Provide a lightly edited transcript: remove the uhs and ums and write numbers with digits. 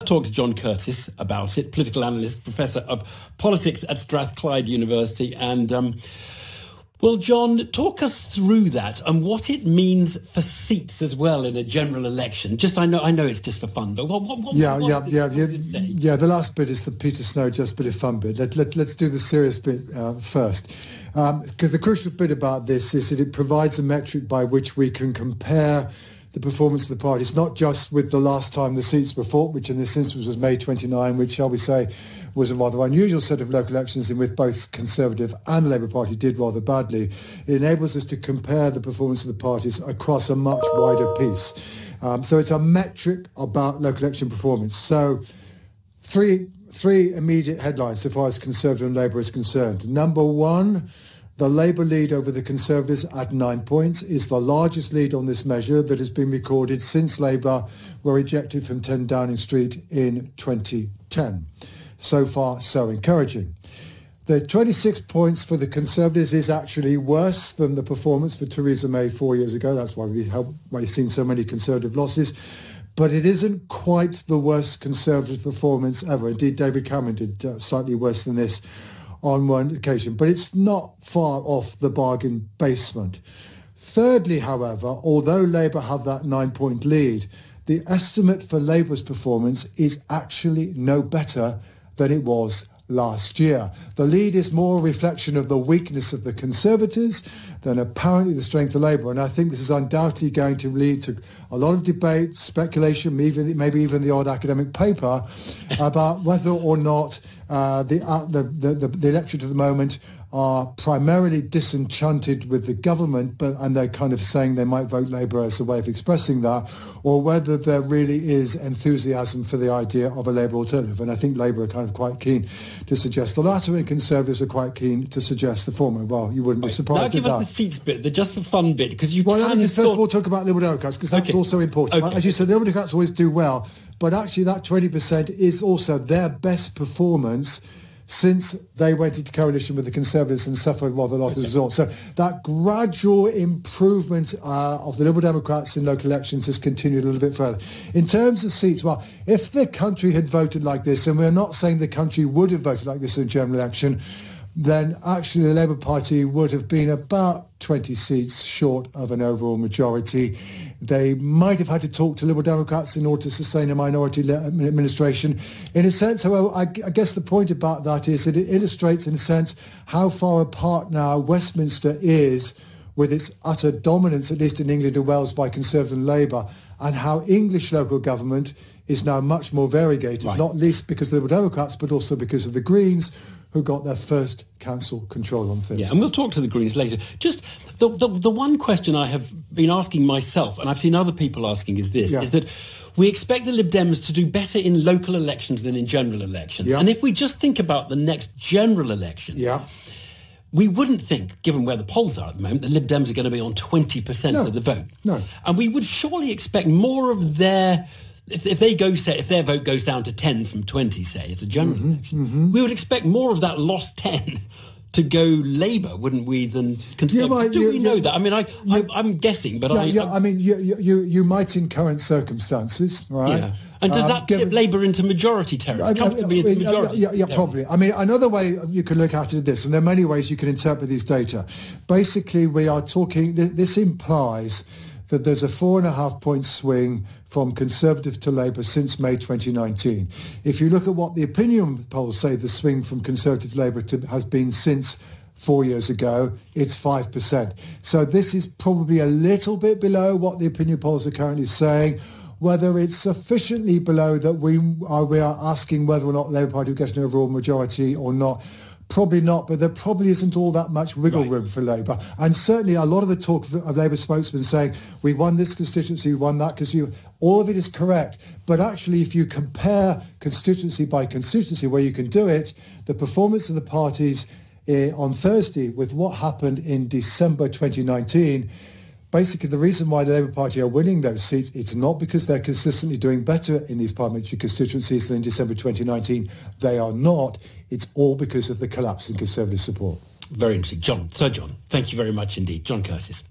Talk to John Curtice about it, political analyst, professor of politics at Strathclyde University. And, well, John, talk us through that and what it means for seats as well in a general election. Just, I know it's just for fun, but what the last bit is the Peter Snow just bit of fun bit. Let's do the serious bit first. Because the crucial bit about this is that it provides a metric by which we can compare the performance of the parties, not just with the last time the seats were fought, which in this instance was May 29, which, shall we say, was a rather unusual set of local elections in which both Conservative and Labour Party did rather badly. It enables us to compare the performance of the parties across a much wider piece. So it's a metric about local election performance. So three immediate headlines so far as Conservative and Labour is concerned. Number one, the Labour lead over the Conservatives at 9 points is the largest lead on this measure that has been recorded since Labour were ejected from 10 Downing Street in 2010. So far, so encouraging. The 26 points for the Conservatives is actually worse than the performance for Theresa May 4 years ago. That's why we've seen so many Conservative losses. But it isn't quite the worst Conservative performance ever. Indeed, David Cameron did slightly worse than this on one occasion, but it's not far off the bargain basement. Thirdly, however, although Labour have that 9-point lead, the estimate for Labour's performance is actually no better than it was last year. The lead is more a reflection of the weakness of the Conservatives than apparently the strength of Labour, and I think this is undoubtedly going to lead to a lot of debate, speculation, maybe even the odd academic paper about whether or not the electorate at the moment are primarily disenchanted with the government, and they're kind of saying they might vote Labour as a way of expressing that, or whether there really is enthusiasm for the idea of a Labour alternative. And I think Labour are kind of quite keen to suggest the latter, and Conservatives are quite keen to suggest the former. Well, you wouldn't be surprised at that. Now give us the seats bit, the just for fun bit, because you Well, let me just first of all talk about Liberal Democrats, because that's also important. Okay. As you said, Liberal Democrats always do well, but actually that 20% is also their best performance since they went into coalition with the Conservatives and suffered rather a lot as a result. So that gradual improvement of the Liberal Democrats in local elections has continued a little bit further. In terms of seats, well, if the country had voted like this, and we're not saying the country would have voted like this in a general election, then actually the Labour Party would have been about 20 seats short of an overall majority. They might have had to talk to Liberal Democrats in order to sustain a minority administration. In a sense, however, I guess the point about that is that it illustrates, in a sense, how far apart now Westminster is with its utter dominance, at least in England and Wales, by Conservative and Labour, and how English local government is now much more variegated, not least because of the Liberal Democrats, but also because of the Greens, who got their first council control on things. Yeah, and we'll talk to the Greens later. Just the one question I have been asking myself, and I've seen other people asking, is this, is that we expect the Lib Dems to do better in local elections than in general elections. And if we just think about the next general election, we wouldn't think, given where the polls are at the moment, the Lib Dems are going to be on 20% of the vote. No. And we would surely expect more of their... If their vote goes down to 10 from 20, say, it's a general election, we would expect more of that lost 10 to go Labour, wouldn't we, than Conservative? Do we know that? I mean, I'm guessing, but I mean, you might in current circumstances, right? Yeah. And does that tip Labour into majority territory? Comfortably into majority territory? Probably. I mean, another way you can look at it is this, and there are many ways you can interpret these data. Basically, we are talking, this implies that there's a 4.5-point swing from Conservative to Labour since May 2019. If you look at what the opinion polls say the swing from Conservative to Labour has been since 4 years ago, it's 5%. So this is probably a little bit below what the opinion polls are currently saying. Whether it's sufficiently below that we are asking whether or not the Labour Party will get an overall majority or not, probably not, but there probably isn't all that much wiggle room for Labour. And certainly a lot of the talk of Labour spokesmen saying, we won this constituency, we won that, because all of it is correct. But actually, if you compare constituency by constituency where you can do it, the performance of the parties on Thursday with what happened in December 2019, basically the reason why the Labour Party are winning those seats, it's not because they're consistently doing better in these parliamentary constituencies than in December 2019. They are not. It's all because of the collapse in Conservative support. Very interesting. Sir John, thank you very much indeed. John Curtice.